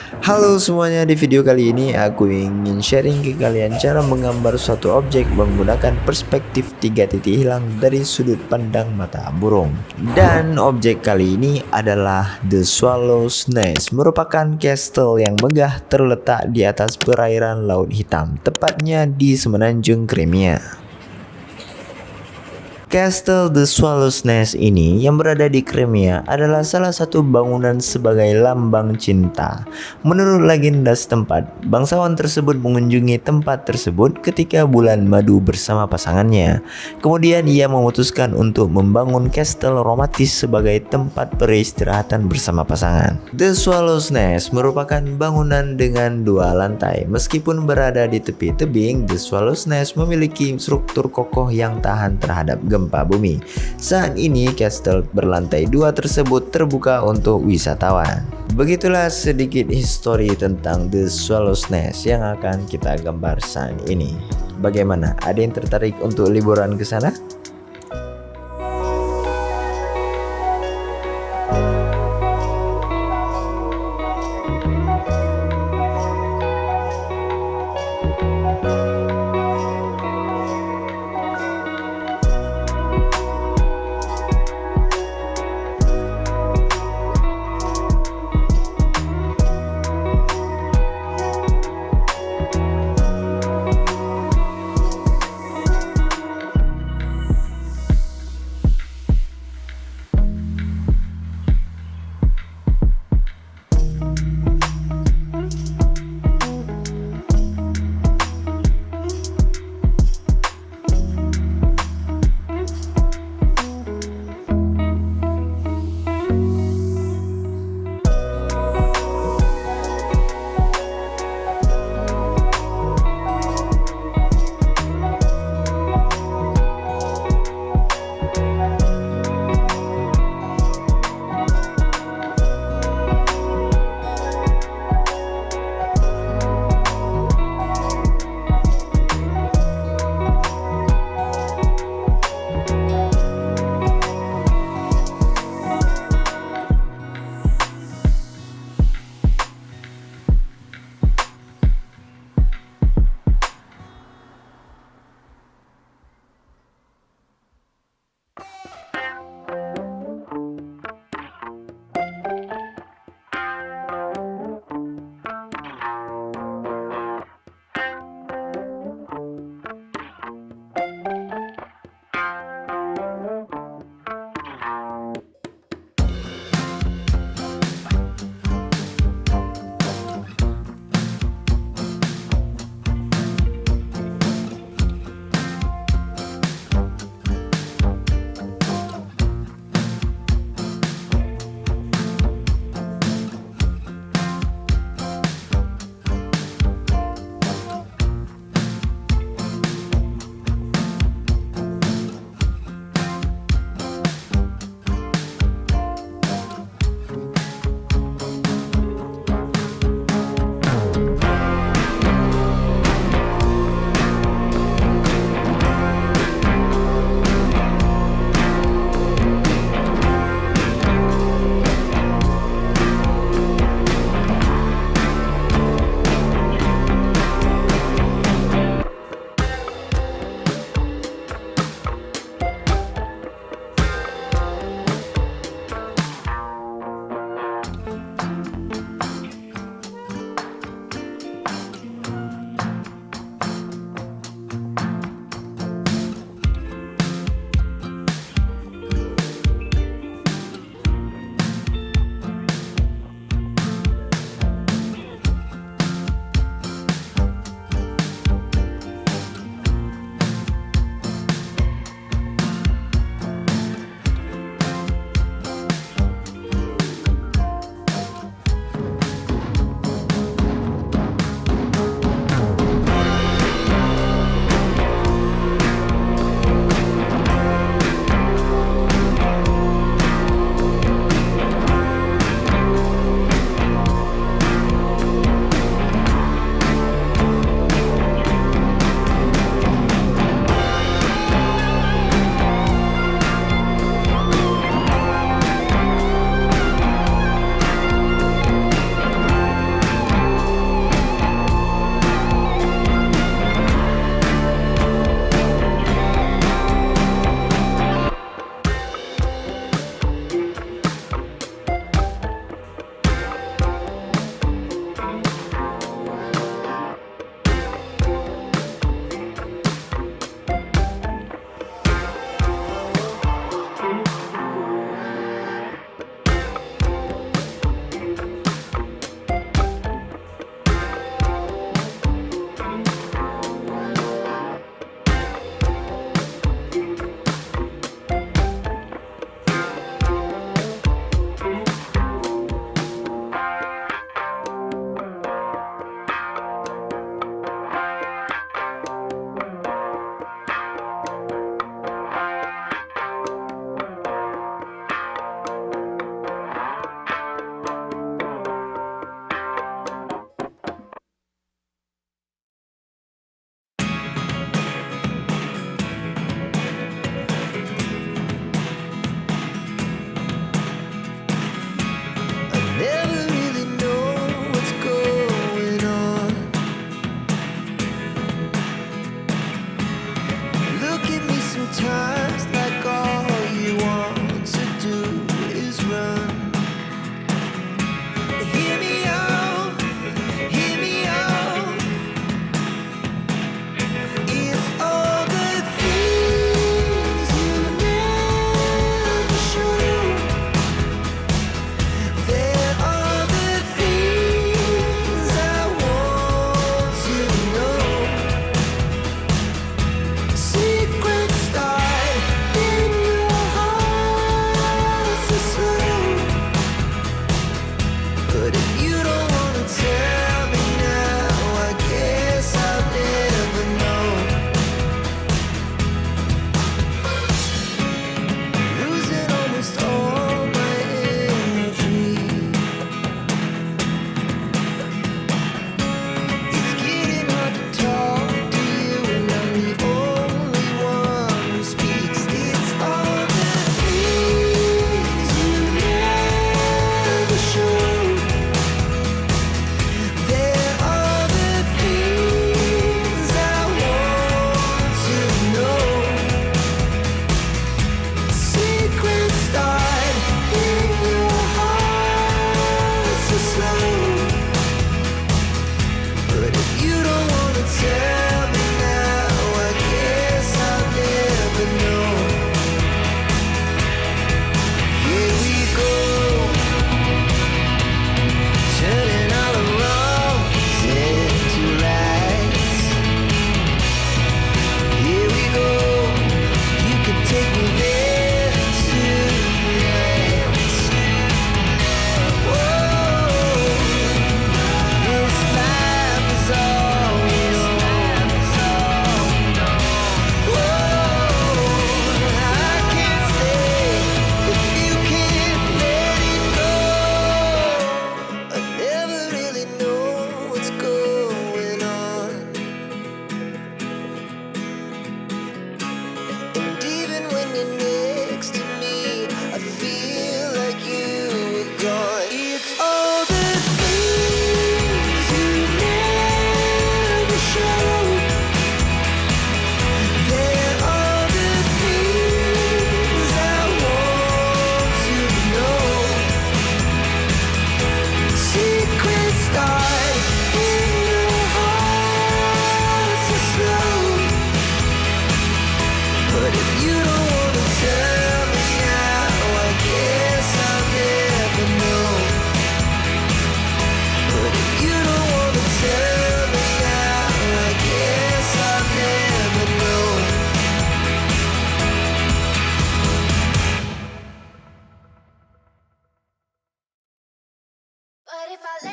Halo semuanya, di video kali ini aku ingin sharing ke kalian cara menggambar suatu objek menggunakan perspektif 3 titik hilang dari sudut pandang mata burung. Dan objek kali ini adalah The Swallow's Nest, merupakan castle yang megah terletak di atas perairan Laut Hitam, tepatnya di semenanjung Crimea. Castle The Swallow's Nest ini yang berada di Crimea adalah salah satu bangunan sebagai lambang cinta. Menurut legenda setempat, bangsawan tersebut mengunjungi tempat tersebut ketika bulan madu bersama pasangannya. Kemudian ia memutuskan untuk membangun castle romantis sebagai tempat peristirahatan bersama pasangan. The Swallow's Nest merupakan bangunan dengan 2 lantai. Meskipun berada di tepi tebing, The Swallow's Nest memiliki struktur kokoh yang tahan terhadap gempa bumi. Saat ini castle berlantai 2 tersebut terbuka untuk wisatawan. Begitulah sedikit histori tentang The Swallow's Nest yang akan kita gambar saat ini. Bagaimana? Ada yang tertarik untuk liburan ke sana?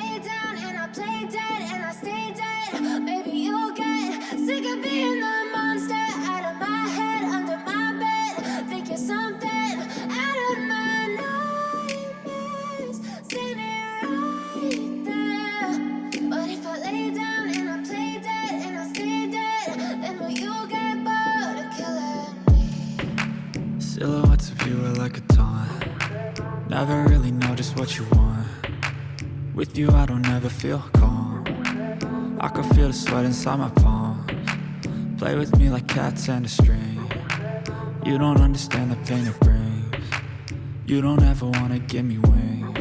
lay down and I play dead and I stay dead, maybe you'll get sick of being the monster out of my head, under my bed. Think you're something out of my nightmares, standing right there. But if I lay down and I play dead and I stay dead, then will you get bored of killing me? Silhouettes of you are like a taunt. Never really know just what you want. With you I don't ever feel calm. I can feel the sweat inside my palms. Play with me like cats and a string. You don't understand the pain it brings. You don't ever wanna give me wings.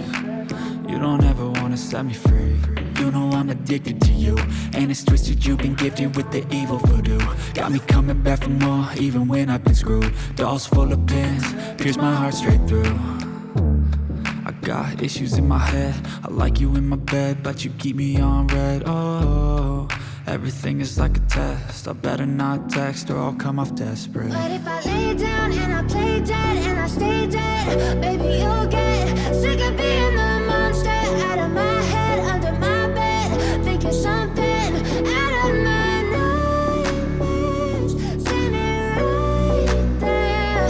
You don't ever wanna set me free. You know I'm addicted to you, and it's twisted, you've been gifted with the evil voodoo. Got me coming back for more, even when I've been screwed. Dolls full of pins, pierce my heart straight through. I got issues in my head, I like you in my bed, but you keep me on red. Oh, everything is like a test, I better not text or I'll come off desperate. But if I lay down and I play dead and I stay dead, baby you'll get sick of being the monster out of my head, under my bed. Think you're something out of my nightmares, standing right there.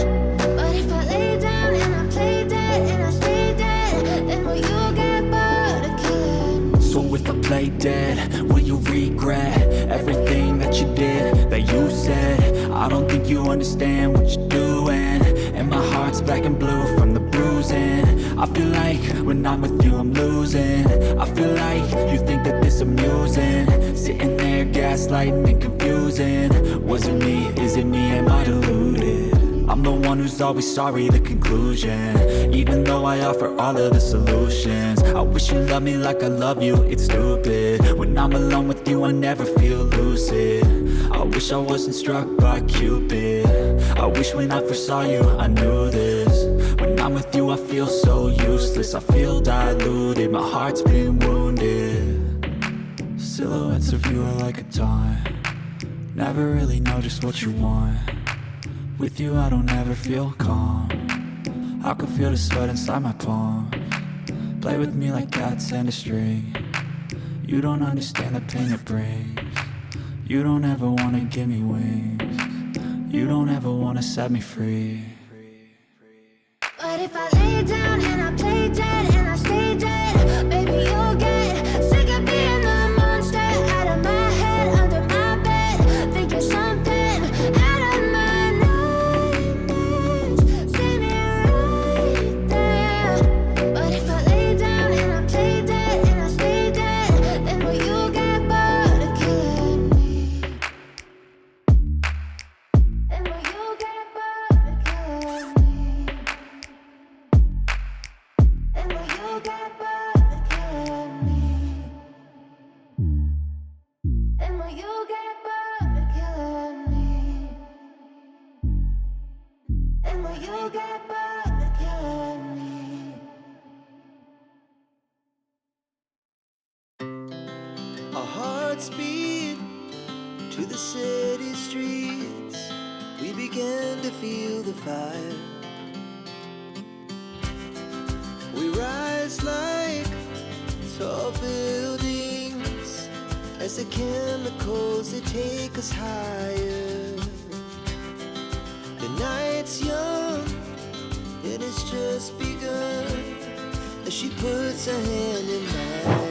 But if I lay down and I play dead and I stay dead, then will you get bored of killing me? So if I play dead, will you regret everything that you did, that you said? I don't think you understand what you're doing, and my heart's black and blue from the bruising. I feel like when I'm with you I'm losing. I feel like you think that this amusing, sitting there gaslighting and confusing. Was it me? Is it me? Am I deluded? I'm the one who's always sorry, the conclusion. Even though I offer all of the solutions, I wish you loved me like I love you, it's stupid. When I'm alone with you I never feel lucid. I wish I wasn't struck by Cupid. I wish when I first saw you I knew this. When I'm with you I feel so useless, I feel diluted, my heart's been wounded. Silhouettes of you are like a taunt. Never really know just what you want. With you I don't ever feel calm. I can feel the sweat inside my palms. Play with me like cats and a string. You don't understand the pain it brings. You don't ever wanna give me wings. You don't ever wanna set me free. But if I lay down and I play dead and I stay dead, baby you'll get sick of being the monster out of my head, under my bed. Think you're something out of my nightmares, standing right there. But if I lay down and I play dead and I stay dead, then will you get bored of killing me? Then will you get bored of killing me? And will you get bored of killing me? And will you get bored of killing me? And will you get bored of killing me? Our hearts beat to the city streets. We began to feel the fire. We rise like tall buildings as the chemicals they take us higher. The night's young and it's just begun as she puts her hand in mine.